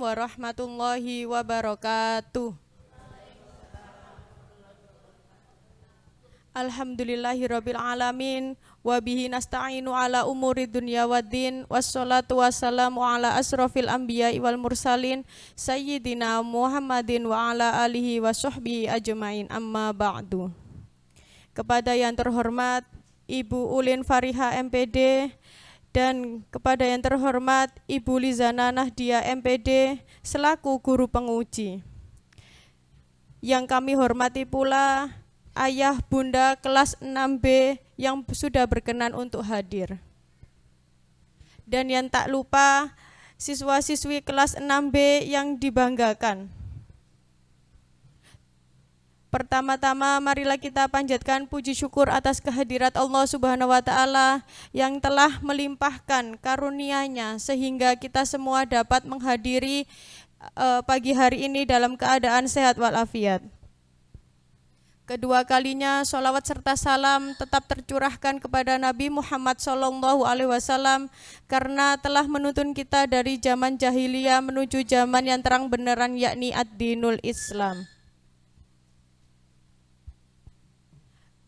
warahmatullahi wabarakatuh. Alhamdulillahirabbil alamin wa bihi nasta'inu ala umuri dunya waddin wassalatu wassalamu ala asrofil anbiya'i wal mursalin sayyidina Muhammadin wa ala alihi wa sahbihi ajmain amma ba'du. Kepada yang terhormat Ibu Ulin Fariha MPD dan kepada yang terhormat Ibu Lizana Nahdia MPD selaku guru penguji. Yang kami hormati pula Ayah Bunda kelas 6B yang sudah berkenan untuk hadir. Dan yang tak lupa siswa-siswi kelas 6B yang dibanggakan. Pertama-tama marilah kita panjatkan puji syukur atas kehadirat Allah Subhanahu wa taala yang telah melimpahkan karunia-Nya sehingga kita semua dapat menghadiri pagi hari ini dalam keadaan sehat walafiat. Kedua kalinya sholawat serta salam tetap tercurahkan kepada Nabi Muhammad SAW karena telah menuntun kita dari zaman jahiliyah menuju zaman yang terang beneran yakni ad-dinul Islam.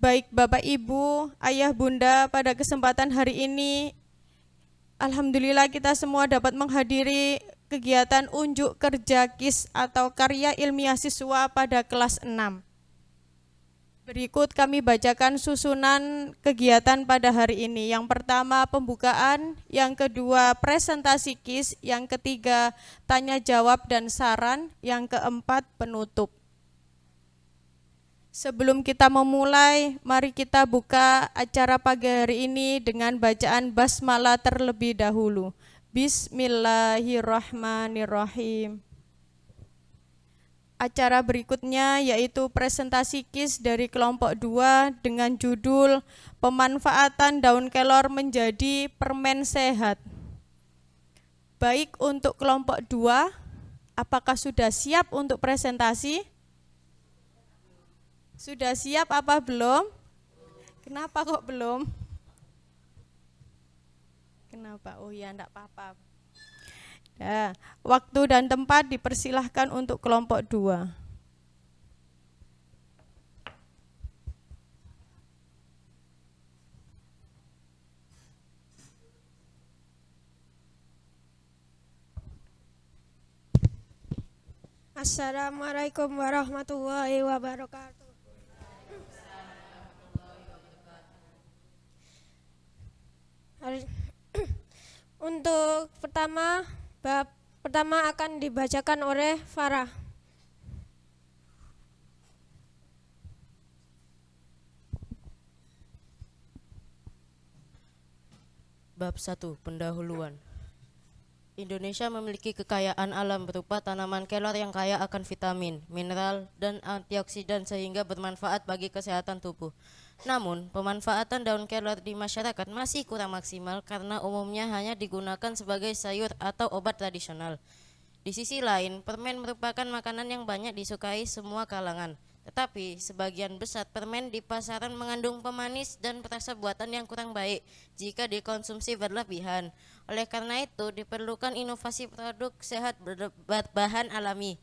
Baik Bapak Ibu, Ayah Bunda, pada kesempatan hari ini alhamdulillah kita semua dapat menghadiri kegiatan unjuk kerja KIS atau karya ilmiah siswa pada kelas 6. Berikut kami bacakan susunan kegiatan pada hari ini. Yang pertama pembukaan, yang kedua presentasi KIS, yang ketiga tanya jawab dan saran, yang keempat penutup. Sebelum kita memulai, mari kita buka acara pagi hari ini dengan bacaan basmalah terlebih dahulu. Bismillahirrahmanirrahim. Acara berikutnya yaitu presentasi KIS dari kelompok 2 dengan judul Pemanfaatan daun kelor menjadi permen sehat. Baik untuk kelompok 2, apakah sudah siap untuk presentasi? Sudah siap apa belum? Kenapa kok belum? Kenapa? Oh ya, enggak apa-apa. Ya, waktu dan tempat dipersilahkan untuk kelompok 2. Assalamualaikum warahmatullahi wabarakatuh. Untuk bab pertama akan dibacakan oleh Farah. Bab 1. Pendahuluan. Indonesia memiliki kekayaan alam berupa tanaman kelor yang kaya akan vitamin, mineral, dan antioksidan sehingga bermanfaat bagi kesehatan tubuh. Namun, pemanfaatan daun kelor di masyarakat masih kurang maksimal karena umumnya hanya digunakan sebagai sayur atau obat tradisional. Di sisi lain, permen merupakan makanan yang banyak disukai semua kalangan. Tetapi, sebagian besar permen di pasaran mengandung pemanis dan perasa buatan yang kurang baik jika dikonsumsi berlebihan. Oleh karena itu, diperlukan inovasi produk sehat berbahan alami.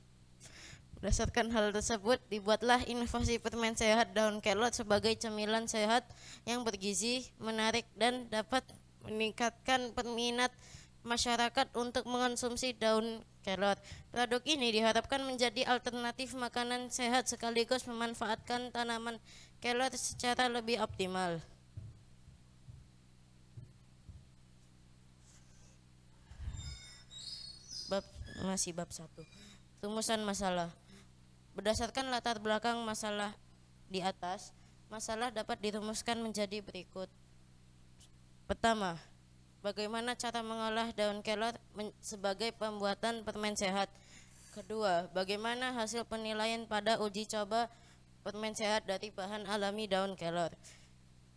Berdasarkan hal tersebut, dibuatlah inovasi permen sehat daun kelor sebagai cemilan sehat yang bergizi, menarik, dan dapat meningkatkan peminat masyarakat untuk mengonsumsi daun kelor. Produk ini diharapkan menjadi alternatif makanan sehat sekaligus memanfaatkan tanaman kelor secara lebih optimal. Bab 1. Rumusan masalah. Berdasarkan latar belakang masalah di atas, masalah dapat dirumuskan menjadi berikut. Pertama, bagaimana cara mengolah daun kelor sebagai pembuatan permen sehat? Kedua, bagaimana hasil penilaian pada uji coba permen sehat dari bahan alami daun kelor?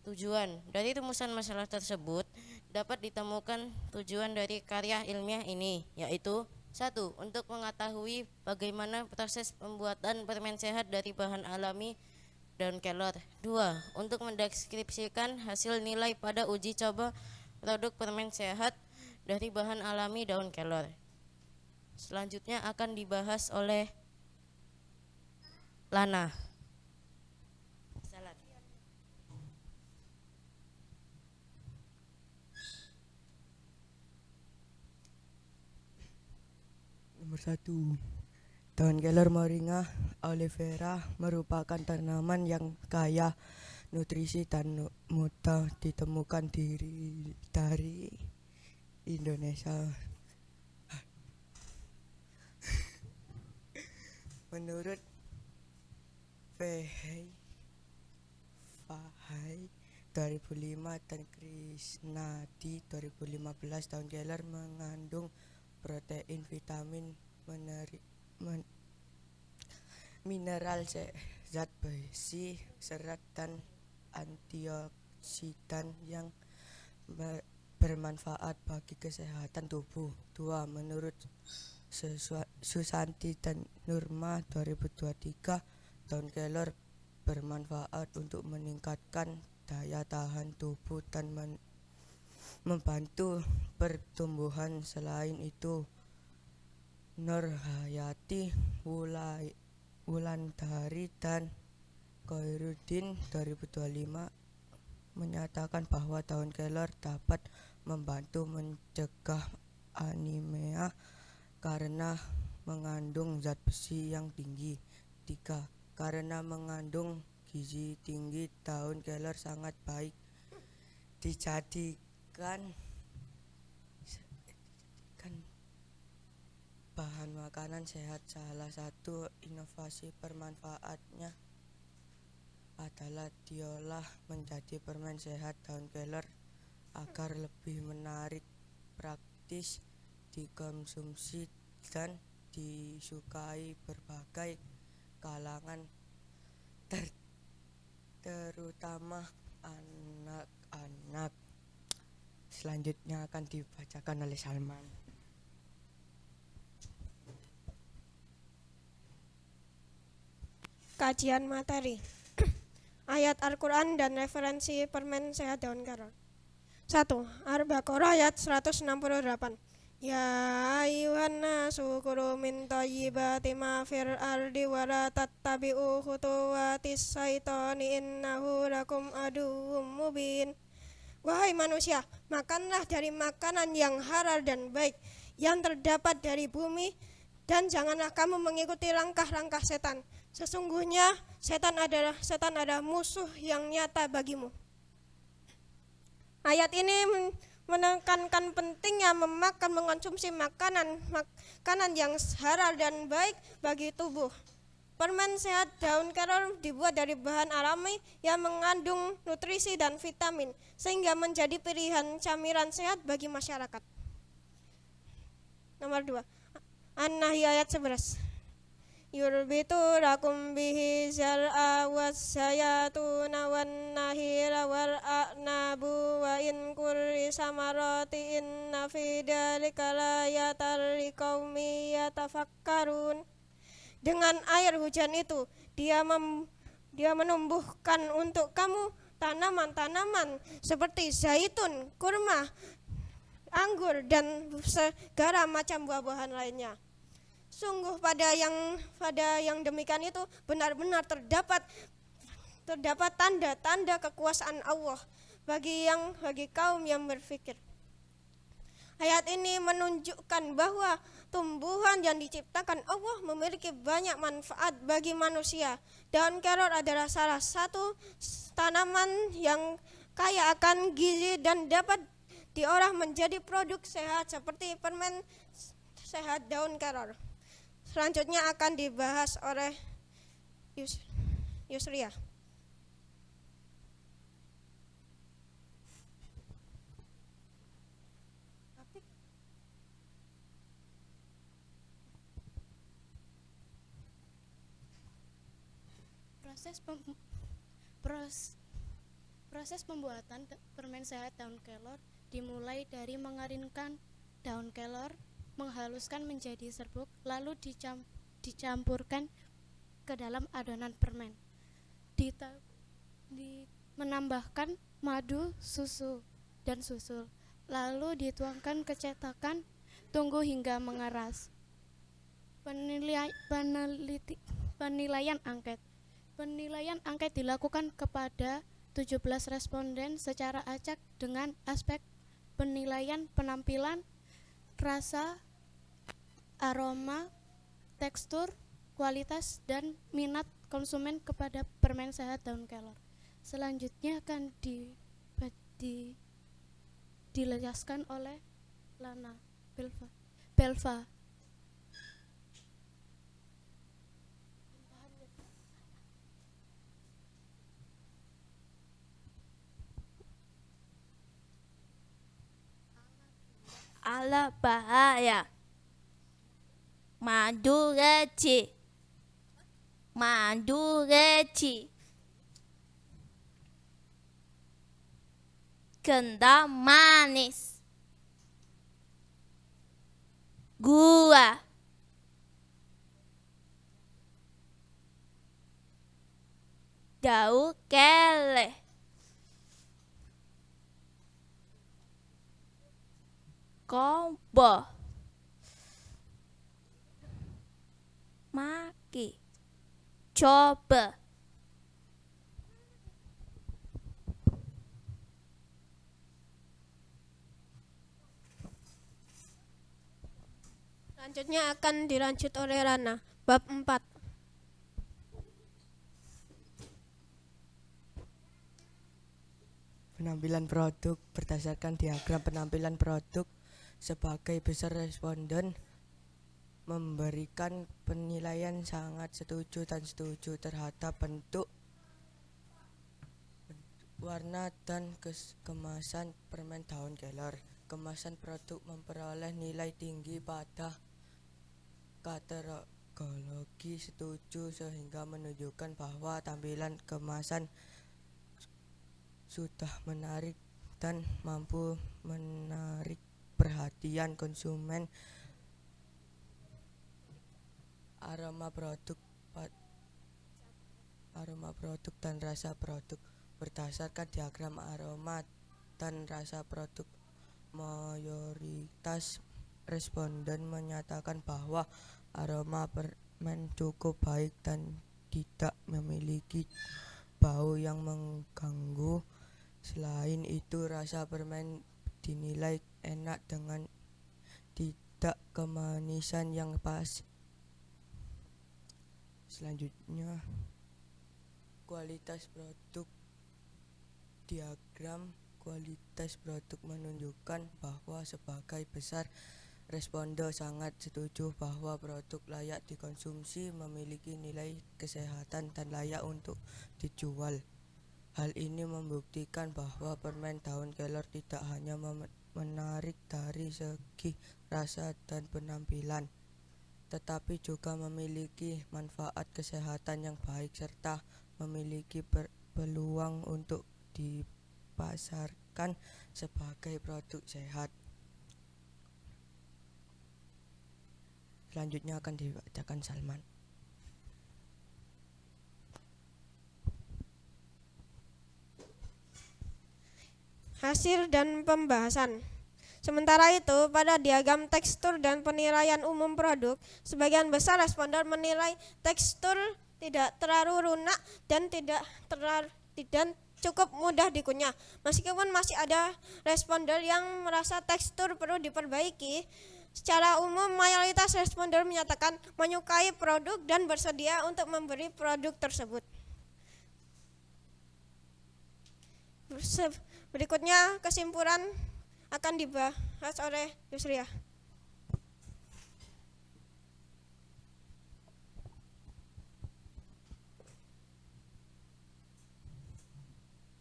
Tujuan dari rumusan masalah tersebut dapat ditemukan tujuan dari karya ilmiah ini, yaitu 1. Untuk mengetahui bagaimana proses pembuatan permen sehat dari bahan alami daun kelor. 2. Untuk mendeskripsikan hasil nilai pada uji coba produk permen sehat dari bahan alami daun kelor. Selanjutnya akan dibahas oleh Lana. Salat. Nomor 1. Daun kelor moringa oleifera merupakan tanaman yang kaya nutrisi dan mudah ditemukan dari Indonesia. Menurut Fahai 2005 dan Krisnadi 2015, daun kelor mengandung protein, vitamin, mineral, zat besi, serat, dan antioksidan yang bermanfaat bagi kesehatan tubuh. 2. Menurut Susanti dan Nurma 2023, daun kelor bermanfaat untuk meningkatkan daya tahan tubuh dan membantu pertumbuhan. Selain itu, Nur Hayati, Wulandari, dan Khairuddin 2025 menyatakan bahwa daun kelor dapat membantu mencegah anemia karena mengandung zat besi yang tinggi. 3. Karena mengandung gizi tinggi, daun kelor sangat baik dijadikan bahan makanan sehat. Salah satu inovasi bermanfaatnya adalah diolah menjadi permen sehat. Daun kelor agar lebih menarik, praktis dikonsumsi dan disukai berbagai kalangan, terutama anak-anak. Selanjutnya akan dibacakan oleh Salman. Kajian materi. Ayat Al-Quran dan referensi permen sehat daun kelor. 1. Al-Baqarah ayat 168. Ya ayuhan nasu kulu min thayyibati ma fil ardi wa la tattabi'u khutuwatis syaitani innahu lakum aduwwum mubin. Wahai manusia, makanlah dari makanan yang halal dan baik yang terdapat dari bumi, dan janganlah kamu mengikuti langkah-langkah setan. Sesungguhnya setan adalah musuh yang nyata bagimu. Ayat ini menekankan pentingnya mengonsumsi makanan yang halal dan baik bagi tubuh. Permen sehat daun kelor dibuat dari bahan alami yang mengandung nutrisi dan vitamin, sehingga menjadi pilihan camilan sehat bagi masyarakat. Nomor 2. An-Nahl ayat 11. Yurbitu lakum bihi zal'a wassayatuna wan nahila wal a'nabu wa in kulli samarati inna fi dzalika layatal liqaumi yatafakkarun. Dengan air hujan itu dia menumbuhkan untuk kamu tanaman-tanaman seperti zaitun, kurma, anggur, dan segala macam buah-buahan lainnya. Sungguh pada yang demikian itu benar-benar terdapat tanda-tanda kekuasaan Allah bagi kaum yang berfikir. Ayat ini menunjukkan bahwa tumbuhan yang diciptakan Allah memiliki banyak manfaat bagi manusia. Daun kelor adalah salah satu tanaman yang kaya akan gizi dan dapat diolah menjadi produk sehat seperti permen sehat daun kelor. Selanjutnya akan dibahas oleh Yusria. Proses pembuatan permen sehat daun kelor dimulai dari mengeringkan daun kelor, menghaluskan menjadi serbuk, lalu dicampurkan ke dalam adonan permen. Menambahkan madu, susu, dan susu, lalu dituangkan ke cetakan, tunggu hingga mengeras. Penilaian angket. Penilaian angket dilakukan kepada 17 responden secara acak dengan aspek penilaian penampilan, rasa, aroma, tekstur, kualitas, dan minat konsumen kepada permen sehat daun kelor. Selanjutnya akan dijelaskan oleh Lana Belva. Ala bahaya. Madu reci. Kental manis. Gula. Daun keleh. Kombo. Maki. Coba. Selanjutnya akan dilanjut oleh Rana. Bab 4. Penampilan produk berdasarkan diagram penampilan produk sebagai besar responden memberikan penilaian sangat setuju dan setuju terhadap bentuk, warna, dan kemasan permen daun kelor. Kemasan produk memperoleh nilai tinggi pada kategori setuju sehingga menunjukkan bahwa tampilan kemasan sudah menarik dan mampu menarik perhatian konsumen. Aroma produk dan rasa produk berdasarkan diagram aroma dan rasa produk, mayoritas responden menyatakan bahwa aroma permen cukup baik dan tidak memiliki bau yang mengganggu. Selain itu, rasa permen dinilai enak dengan tidak kemanisan yang pas. Selanjutnya, kualitas produk. Diagram kualitas produk menunjukkan bahwa sebagai besar responden sangat setuju bahwa produk layak dikonsumsi, memiliki nilai kesehatan dan layak untuk dijual. Hal ini membuktikan bahwa permen daun kelor tidak hanya menarik dari segi rasa dan penampilan, tetapi juga memiliki manfaat kesehatan yang baik serta memiliki peluang untuk dipasarkan sebagai produk sehat. Selanjutnya akan dibacakan Salman. Hasil dan pembahasan. Sementara itu, pada diagram tekstur dan penilaian umum produk, sebagian besar responden menilai tekstur tidak terlalu lunak dan tidak cukup mudah dikunyah. Meskipun masih ada responden yang merasa tekstur perlu diperbaiki, secara umum mayoritas responden menyatakan menyukai produk dan bersedia untuk membeli produk tersebut. Berikutnya kesimpulan akan dibahas oleh Yusria.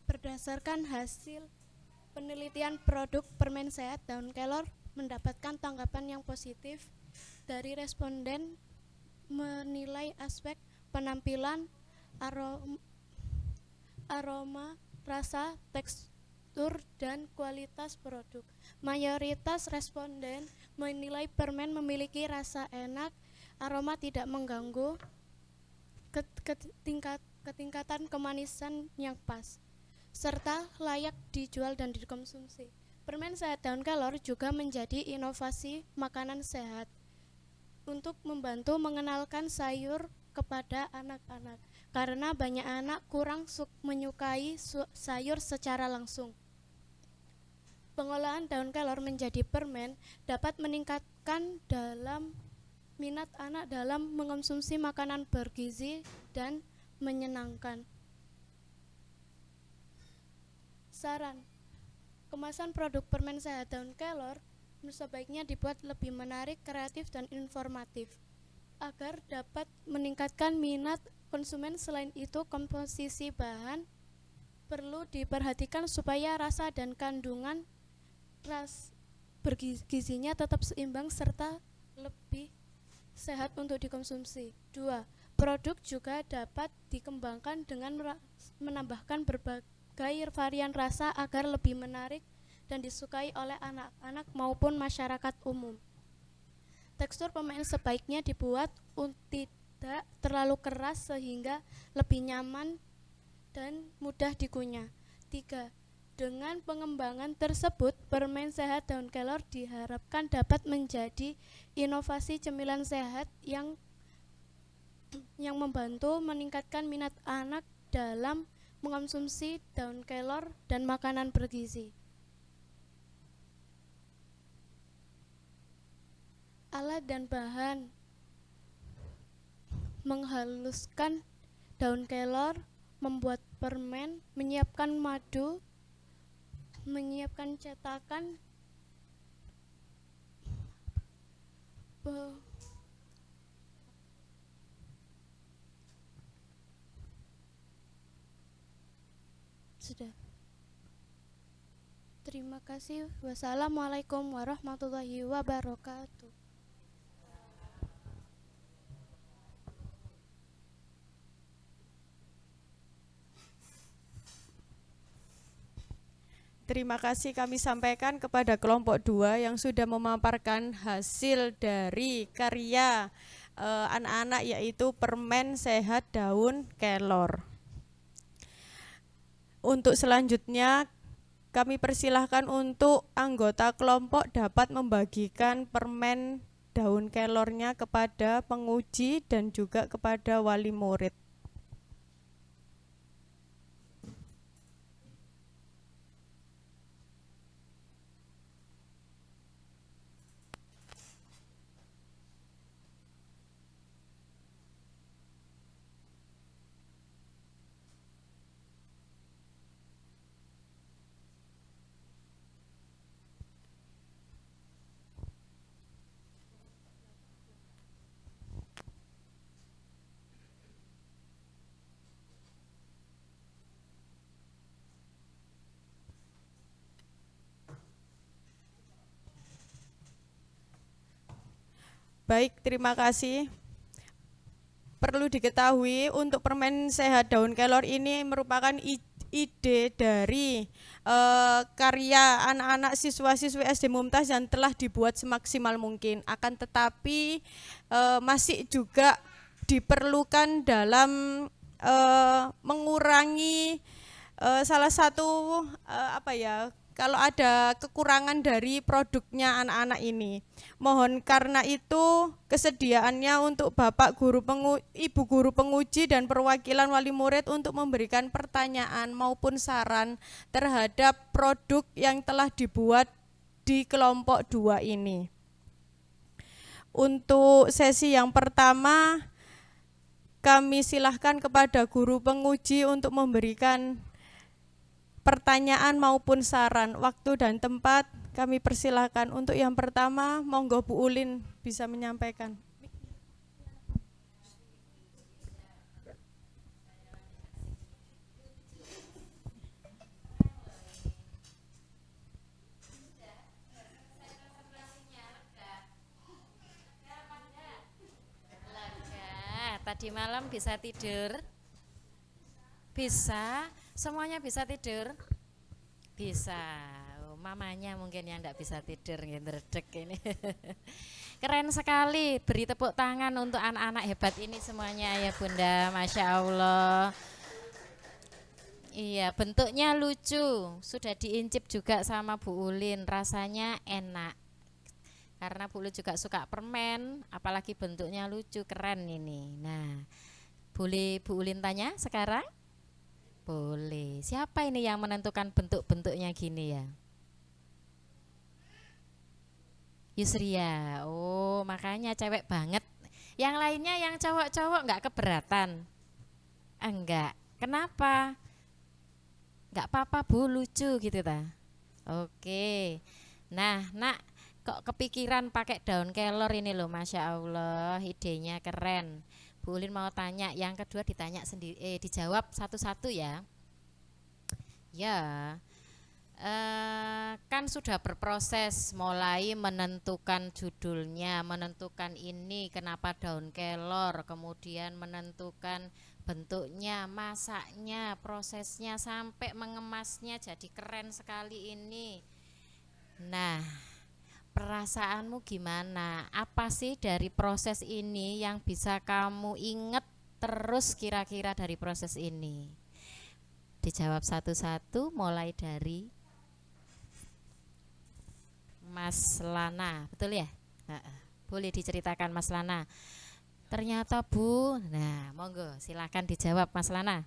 Berdasarkan hasil penelitian produk permen sehat daun kelor mendapatkan tanggapan yang positif dari responden menilai aspek penampilan, aroma, rasa, tekstur, dan kualitas produk. Mayoritas responden menilai permen memiliki rasa enak, aroma tidak mengganggu, ketingkatan kemanisan yang pas, serta layak dijual dan dikonsumsi. Permen sehat daun kelor juga menjadi inovasi makanan sehat untuk membantu mengenalkan sayur kepada anak-anak karena banyak anak kurang menyukai sayur secara langsung. Pengolahan daun kelor menjadi permen dapat meningkatkan dalam minat anak dalam mengonsumsi makanan bergizi dan menyenangkan. Saran, kemasan produk permen sehat daun kelor sebaiknya dibuat lebih menarik, kreatif, dan informatif agar dapat meningkatkan minat konsumen. Selain itu, komposisi bahan perlu diperhatikan supaya rasa dan kandungan bergizinya tetap seimbang serta lebih sehat untuk dikonsumsi. 2. Produk juga dapat dikembangkan dengan menambahkan berbagai varian rasa agar lebih menarik dan disukai oleh anak-anak maupun masyarakat umum. Tekstur permen sebaiknya dibuat tidak terlalu keras sehingga lebih nyaman dan mudah dikunyah. 3. Dengan pengembangan tersebut, permen sehat daun kelor diharapkan dapat menjadi inovasi cemilan sehat yang membantu meningkatkan minat anak dalam mengonsumsi daun kelor dan makanan bergizi. Alat dan bahan: menghaluskan daun kelor, membuat permen, menyiapkan madu, menyiapkan cetakan, sudah. Terima kasih. Wassalamualaikum warahmatullahi wabarakatuh. Terima kasih kami sampaikan kepada kelompok 2 yang sudah memaparkan hasil dari karya anak-anak yaitu permen sehat daun kelor. Untuk selanjutnya kami persilahkan untuk anggota kelompok dapat membagikan permen daun kelornya kepada penguji dan juga kepada wali murid. Baik, terima kasih. Perlu diketahui untuk permen sehat daun kelor ini merupakan ide dari karya anak-anak siswa-siswi SD Mumtaz yang telah dibuat semaksimal mungkin. Akan tetapi masih juga diperlukan dalam mengurangi salah satu kalau ada kekurangan dari produknya anak-anak ini. Mohon karena itu kesediaannya untuk Bapak guru Ibu guru penguji dan perwakilan wali murid untuk memberikan pertanyaan maupun saran terhadap produk yang telah dibuat di kelompok 2 ini. Untuk sesi yang pertama kami silahkan kepada guru penguji untuk memberikan pertanyaan maupun saran. Waktu dan tempat kami persilahkan. Untuk yang pertama, monggo Bu Ulin bisa menyampaikan. Tadi malam bisa tidur? Bisa? Semuanya bisa tidur? Bisa. Mamanya mungkin yang enggak bisa tidur ngedredeg ini. Keren sekali. Beri tepuk tangan untuk anak-anak hebat ini semuanya ya Bunda. Masya Allah. Iya, bentuknya lucu. Sudah diincip juga sama Bu Ulin. Rasanya enak. Karena Bu Ulin juga suka permen, apalagi bentuknya lucu, keren ini. Nah, boleh Bu Ulin tanya sekarang? Boleh. Siapa ini yang menentukan bentuk-bentuknya gini ya? Yusria. Oh, makanya cewek banget. Yang lainnya yang cowok-cowok nggak keberatan? Enggak. Kenapa? Nggak apa-apa Bu, lucu gitu ta. Oke. Nah, Nak, kok kepikiran pakai daun kelor ini loh, Masya Allah, idenya keren. Bu Ulin mau tanya, yang kedua ditanya sendiri, dijawab satu-satu ya. Ya, kan sudah berproses, mulai menentukan judulnya, menentukan ini kenapa daun kelor, kemudian menentukan bentuknya, masaknya, prosesnya sampai mengemasnya jadi keren sekali ini. Nah, perasaanmu gimana? Apa sih dari proses ini yang bisa kamu inget terus kira-kira dari proses ini? Dijawab satu-satu, mulai dari Mas Lana, betul ya? Boleh diceritakan Mas Lana. Ternyata Bu, nah monggo silakan dijawab Mas Lana.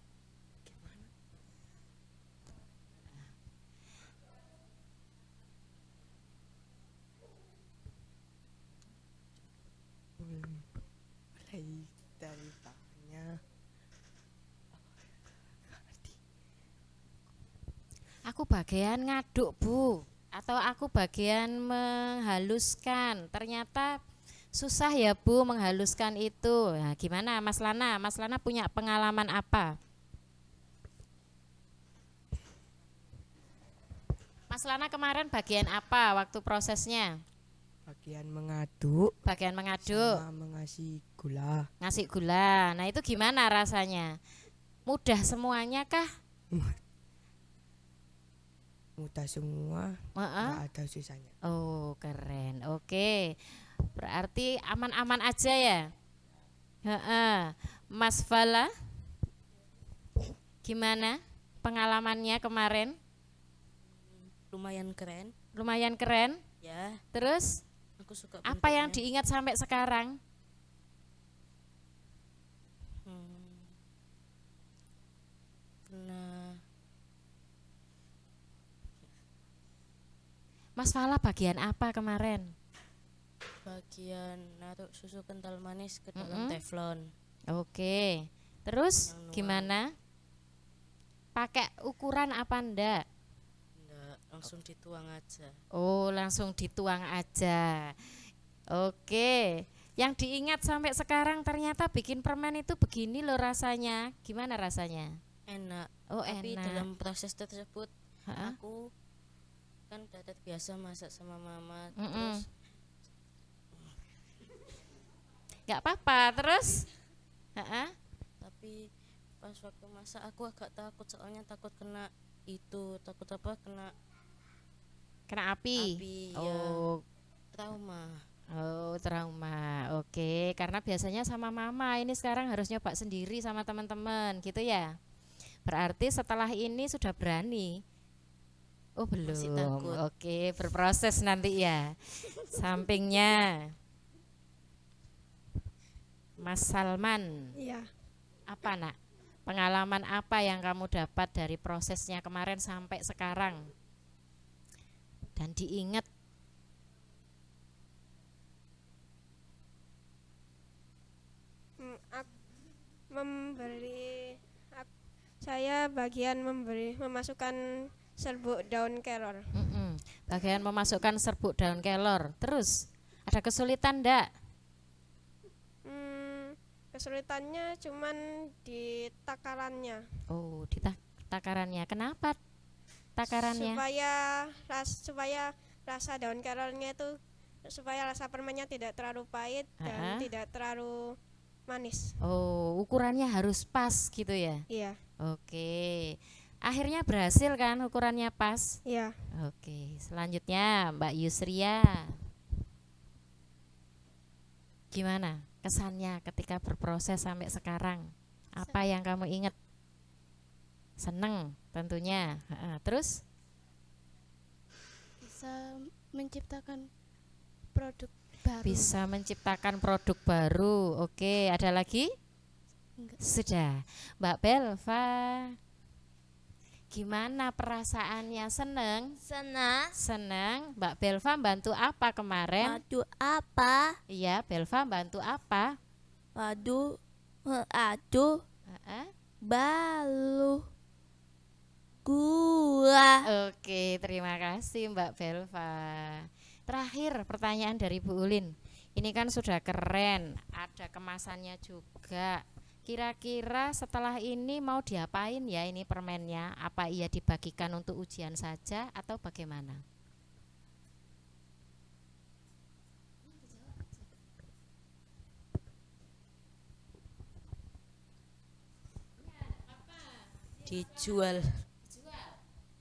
Mulai dari tanya. Aku bagian ngaduk Bu, atau aku bagian menghaluskan. Ternyata susah ya Bu menghaluskan itu. Nah, gimana Mas Lana? Mas Lana punya pengalaman apa? Mas Lana kemarin bagian apa waktu prosesnya? Bagian mengaduk Bagian mengaduk, sama mengasih gula. ngasih gula. Nah itu gimana rasanya? Mudah semuanya kah? Mudah semua, Heeh. nggak ada sisanya. Oh keren, oke. Berarti aman-aman aja ya? Heeh. Mas Fala, gimana pengalamannya kemarin? Lumayan keren Lumayan keren. ya. Terus Aku suka apa yang bentuknya. diingat sampai sekarang? Pernah Mas Fala bagian apa kemarin? bagian naruh susu kental manis ke Mm-mm. dalam teflon. Oke. Terus Yang luar. gimana? Pakai ukuran apa ndak? Nggak, langsung dituang aja. Oh, langsung dituang aja. Oke. Yang diingat sampai sekarang ternyata bikin permen itu begini loh rasanya. Gimana rasanya? Enak. Oh, Tapi enak. dalam proses tersebut Ha-ha. aku kan udah terbiasa masak sama mama. Mm-mm. Terus Gak apa-apa. Terus? Ha-ha. tapi pas waktu masak aku agak takut, soalnya takut kena itu, takut apa, kena Kena api. api ya, Oh, trauma. oh trauma. Oke, karena biasanya sama mama, ini sekarang harus nyoba sendiri sama teman-teman, gitu ya. Berarti setelah ini sudah berani. Oh, belum. Masih takut. Oke, berproses nanti ya. Sampingnya Mas Salman, Iya. apa nak? Pengalaman apa yang kamu dapat dari prosesnya kemarin sampai sekarang? Dan diingat. Saya bagian memasukkan serbuk daun kelor. Mm-mm. Bagian memasukkan serbuk daun kelor. Terus ada kesulitan ndak? Kesulitannya cuman di takarannya. Oh, di takarannya. Kenapa takarannya? Supaya rasa daun kelornya itu, supaya rasa permennya tidak terlalu pahit dan tidak terlalu manis. Oh, ukurannya harus pas gitu ya. Iya. Oke. Akhirnya berhasil kan ukurannya pas? Iya. Oke, selanjutnya Mbak Yusria. Gimana kesannya ketika berproses sampai sekarang? Apa yang kamu ingat? Seneng tentunya. Terus? Bisa menciptakan produk baru. Bisa menciptakan produk baru. Oke, ada lagi? Enggak. Sudah. Mbak Belva, gimana perasaannya? Seneng? Senang. Seneng. Mbak Belva bantu apa kemarin? Madu apa? Iya, Belva bantu apa? Madu. Adu. Heeh. Balu. Gua. Oke, terima kasih Mbak Belva. Terakhir pertanyaan dari Bu Ulin. Ini kan sudah keren, ada kemasannya juga. Kira-kira setelah ini mau diapain ya ini permennya? Apa ia dibagikan untuk ujian saja atau bagaimana? Dijual.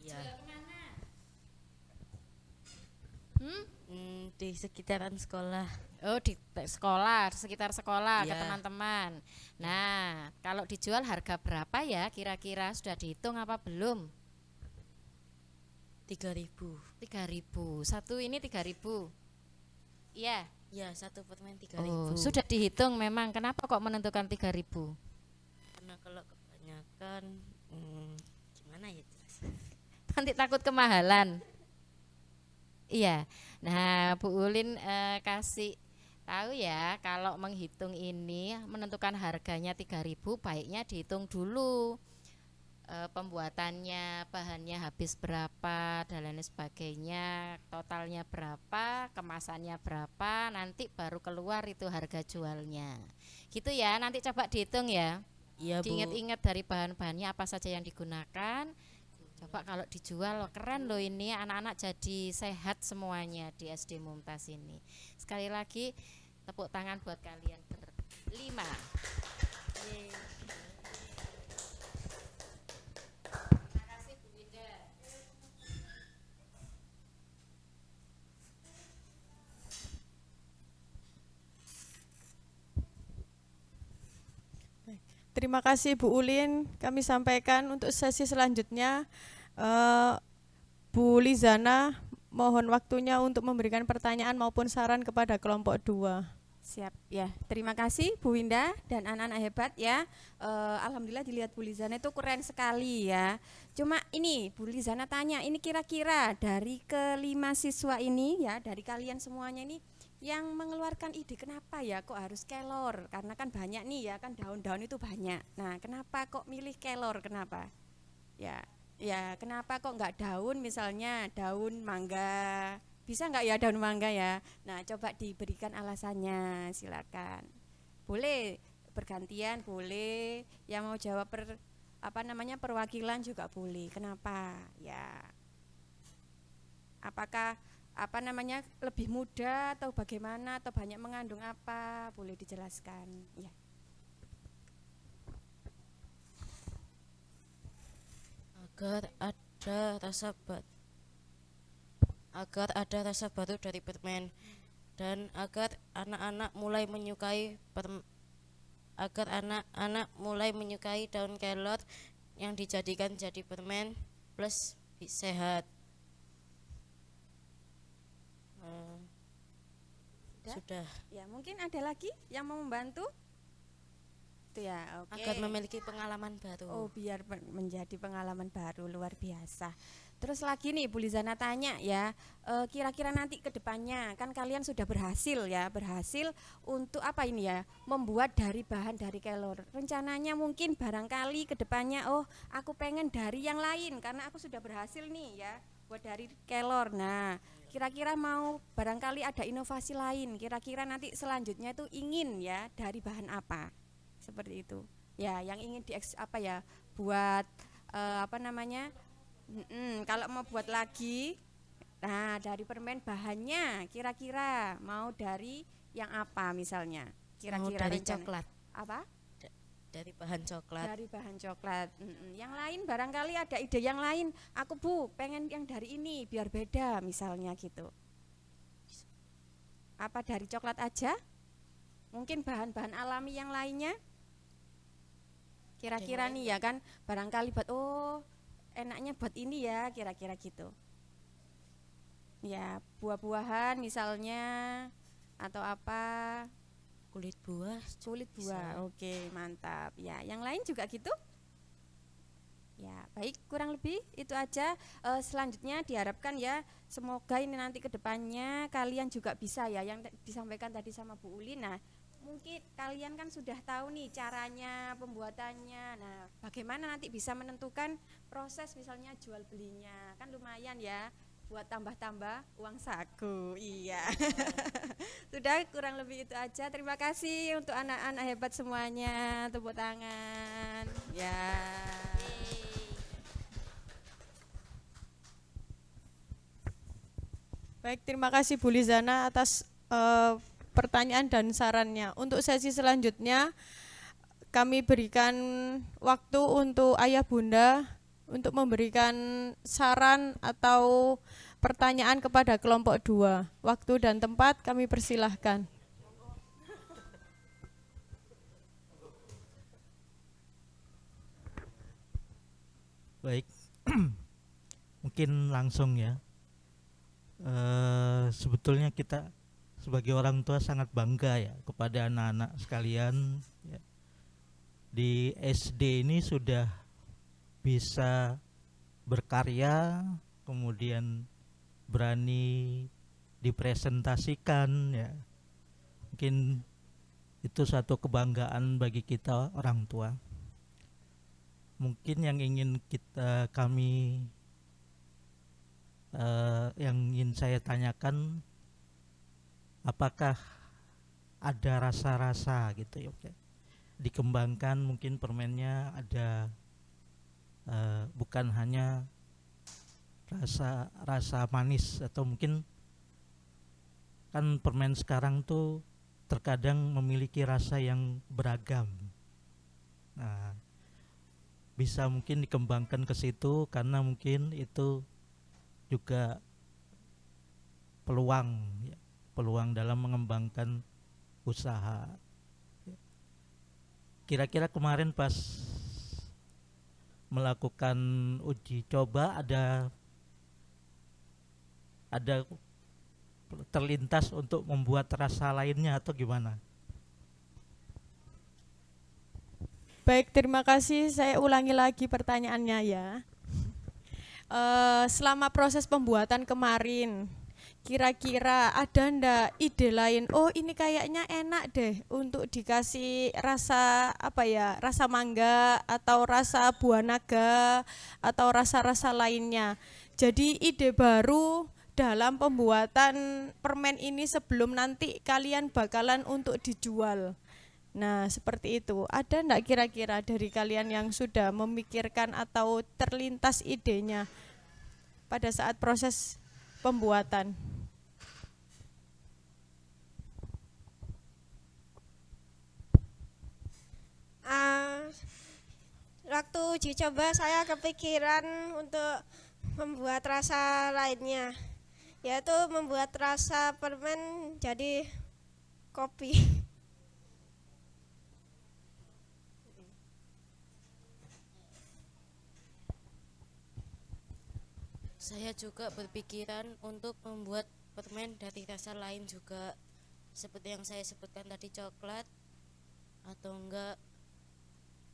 Ya. Di sekitaran sekolah. Oh, di sekolah, di sekitar sekolah ke Iya. teman-teman. Nah, kalau dijual harga berapa ya? Kira-kira sudah dihitung apa belum? 3.000. 3.000. Satu ini 3.000. Iya. Ya, satu permen Oh, 3.000. sudah dihitung memang. Kenapa kok menentukan 3.000? Karena kalau kebanyakan gimana ya jelas. Nanti takut kemahalan. Iya. Nah, Bu Ulin kasih tahu ya, kalau menghitung ini menentukan harganya 3.000 baiknya dihitung dulu pembuatannya, bahannya habis berapa dan lain sebagainya, totalnya berapa, kemasannya berapa, nanti baru keluar itu harga jualnya. Gitu ya, nanti coba dihitung ya. Iya, Bu. Diingat-ingat dari bahan-bahannya apa saja yang digunakan. Coba kalau dijual keren loh ini, anak-anak jadi sehat semuanya di SD Mumtaz ini. Sekali lagi tepuk tangan buat kalian berlima. Terima kasih Bu Winda. Terima kasih Bu Ulin. Kami sampaikan untuk sesi selanjutnya Bu Lizana mohon waktunya untuk memberikan pertanyaan maupun saran kepada kelompok 2. Siap ya, terima kasih Bu Winda dan anak-anak hebat ya. Alhamdulillah dilihat Bu Lizana itu keren sekali ya. Cuma ini Bu Lizana tanya, ini kira-kira dari kelima siswa ini ya, dari kalian semuanya ini yang mengeluarkan ide kenapa ya kok harus kelor? Karena kan banyak nih ya, kan daun-daun itu banyak. Nah, kenapa kok milih kelor? Kenapa? Ya kenapa kok nggak daun, misalnya daun mangga? Bisa nggak ya daun mangga ya? Nah, coba diberikan alasannya, silakan. Boleh bergantian, boleh. Yang mau jawab perwakilan juga boleh. Kenapa? Ya. Apakah lebih mudah atau bagaimana atau banyak mengandung apa? Boleh dijelaskan. Ya. Agar ada rasa baru dari permen dan agar anak-anak mulai menyukai daun kelor yang dijadikan jadi permen plus sehat. Sudah. Ya, mungkin ada lagi yang mau membantu? Itu ya, oke. Agar memiliki pengalaman baru. Oh, biar menjadi pengalaman baru, luar biasa. Terus lagi nih Bu Lizana tanya ya, kira-kira nanti ke depannya kan kalian sudah berhasil untuk apa ini ya, membuat dari bahan dari kelor. Rencananya mungkin barangkali ke depannya, oh aku pengen dari yang lain karena aku sudah berhasil nih ya, buat dari kelor. Nah, kira-kira mau barangkali ada inovasi lain, kira-kira nanti selanjutnya itu ingin ya dari bahan apa? Seperti itu. Ya, yang ingin buat kalau mau buat lagi, nah dari permen bahannya kira-kira mau dari yang apa misalnya? Kira-kira dari rencana. coklat. Apa? Dari bahan coklat. Dari bahan coklat. Yang lain barangkali ada ide yang lain. Aku Bu, pengen yang dari ini biar beda misalnya gitu. Apa dari coklat aja? Mungkin bahan-bahan alami yang lainnya? Kira-kira nih ya kan barangkali buat enaknya buat ini ya, kira-kira gitu. Ya, buah-buahan misalnya atau apa? Kulit buah. Kulit Bisa. buah. Oke, mantap. Ya, yang lain juga gitu? Ya, baik, kurang lebih itu aja. Selanjutnya diharapkan ya, semoga ini nanti ke depannya kalian juga bisa ya yang disampaikan tadi sama Bu Uli. Nah, mungkin kalian kan sudah tahu nih caranya, pembuatannya. Nah, bagaimana nanti bisa menentukan proses misalnya jual belinya. Kan lumayan ya buat tambah-tambah uang saku. Iya. Sudah, kurang lebih itu aja. Terima kasih untuk anak-anak hebat semuanya. Tepuk tangan. Ya. Baik, terima kasih Bu Lizana atas pertanyaan dan sarannya. Untuk sesi selanjutnya kami berikan waktu untuk ayah bunda untuk memberikan saran atau pertanyaan kepada kelompok 2. Waktu dan tempat kami persilahkan. Baik, mungkin langsung ya. Sebetulnya kita sebagai orang tua sangat bangga ya kepada anak-anak sekalian ya. Di SD ini sudah bisa berkarya, kemudian berani dipresentasikan ya. Mungkin itu satu kebanggaan bagi kita orang tua. Mungkin yang ingin yang ingin saya tanyakan, apakah ada rasa-rasa gitu ya, dikembangkan mungkin permennya ada bukan hanya rasa manis, atau mungkin kan permen sekarang tuh terkadang memiliki rasa yang beragam. Nah, bisa mungkin dikembangkan ke situ karena mungkin itu juga peluang dalam mengembangkan usaha. Kira-kira kemarin pas melakukan uji coba ada terlintas untuk membuat rasa lainnya atau gimana? Baik, terima kasih. Saya ulangi lagi pertanyaannya ya. Selama proses pembuatan kemarin, kira-kira ada ndak ide lain? Oh, ini kayaknya enak deh untuk dikasih rasa apa ya? Rasa mangga atau rasa buah naga atau rasa-rasa lainnya. Jadi ide baru dalam pembuatan permen ini sebelum nanti kalian bakalan untuk dijual. Nah, seperti itu. Ada enggak kira-kira dari kalian yang sudah memikirkan atau terlintas idenya pada saat proses pembuatan? Waktu uji coba saya kepikiran untuk membuat rasa lainnya, yaitu membuat rasa permen jadi kopi. Saya juga berpikiran untuk membuat permen dari rasa lain juga, seperti yang saya sebutkan tadi, coklat atau enggak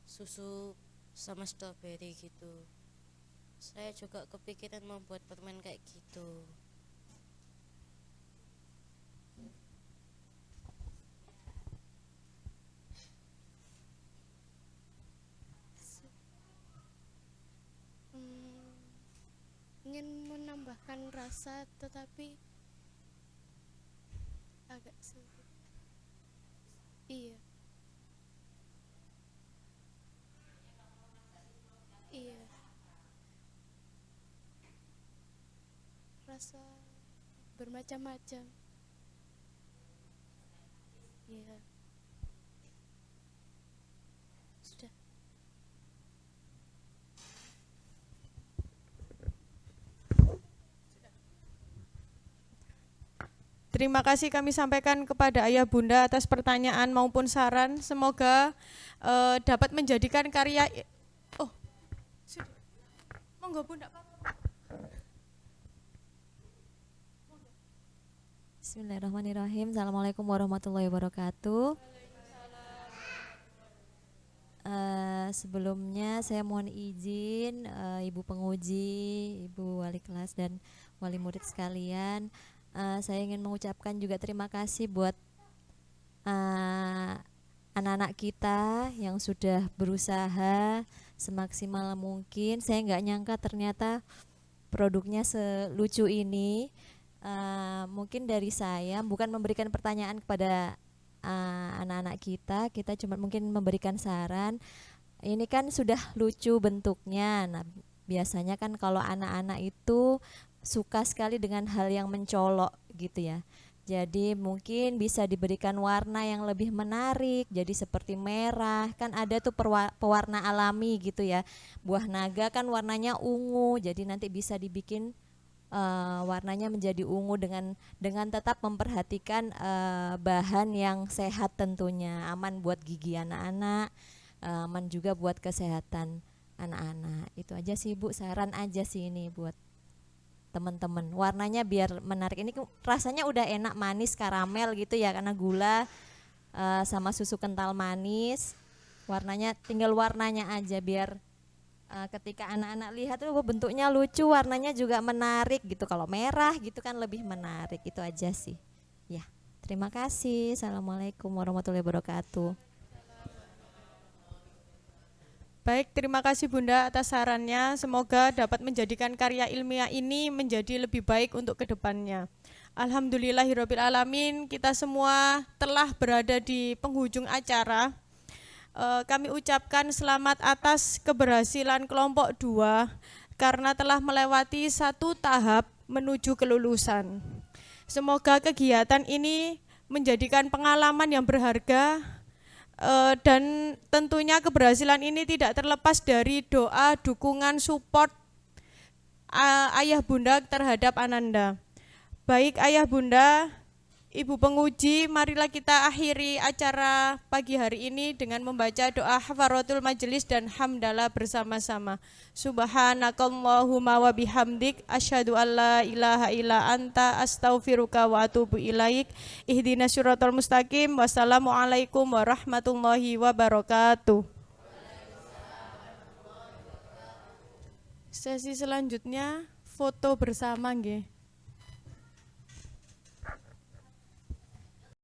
susu sama stroberi gitu. Saya juga kepikiran membuat permen kayak gitu. Ingin menambahkan rasa tetapi agak sulit. Iya. Iya. Rasa bermacam-macam. Iya. Sudah. Terima kasih kami sampaikan kepada ayah bunda atas pertanyaan maupun saran. Semoga dapat menjadikan karya. Oh, sudah. Monggo bunda. Bismillahirrahmanirrahim. Assalamualaikum warahmatullahi wabarakatuh. Sebelumnya saya mohon izin Ibu penguji, Ibu wali kelas dan wali murid sekalian. Saya ingin mengucapkan juga terima kasih buat anak-anak kita yang sudah berusaha semaksimal mungkin. Saya nggak nyangka ternyata produknya selucu ini. Mungkin dari saya bukan memberikan pertanyaan kepada anak-anak kita cuma mungkin memberikan saran. Ini kan sudah lucu bentuknya. Nah, biasanya kan kalau anak-anak itu suka sekali dengan hal yang mencolok gitu ya. Jadi mungkin bisa diberikan warna yang lebih menarik. Jadi seperti merah, kan ada tuh pewarna alami gitu ya. Buah naga kan warnanya ungu. Jadi nanti bisa dibikin warnanya menjadi ungu dengan tetap memperhatikan bahan yang sehat tentunya, aman buat gigi anak-anak, aman juga buat kesehatan anak-anak. Itu aja sih Bu, saran aja sih ini buat teman-teman. Warnanya biar menarik. Ini rasanya udah enak, manis, karamel gitu ya, karena gula sama susu kental manis. Warnanya tinggal warnanya aja biar ketika anak-anak lihat tuh bentuknya lucu, warnanya juga menarik gitu. Kalau merah gitu kan lebih menarik. Itu aja sih. Ya, terima kasih. Assalamualaikum warahmatullahi wabarakatuh. Baik, terima kasih Bunda atas sarannya. Semoga dapat menjadikan karya ilmiah ini menjadi lebih baik untuk kedepannya. Alhamdulillahirabbil alamin, kita semua telah berada di penghujung acara. Kami ucapkan selamat atas keberhasilan kelompok 2 karena telah melewati satu tahap menuju kelulusan. Semoga kegiatan ini menjadikan pengalaman yang berharga dan tentunya keberhasilan ini tidak terlepas dari doa, dukungan, support ayah bunda terhadap Ananda. Baik ayah bunda, Ibu penguji, marilah kita akhiri acara pagi hari ini dengan membaca doa hafaratul majelis dan hamdalah bersama-sama. Subhanakallahumma wa bihamdik asyhadu alla ilaha illa anta astaghfiruka wa atubu ilaik. Ihdinas siratal mustaqim. Wassalamualaikum warahmatullahi wabarakatuh. Sesi selanjutnya foto bersama nggih.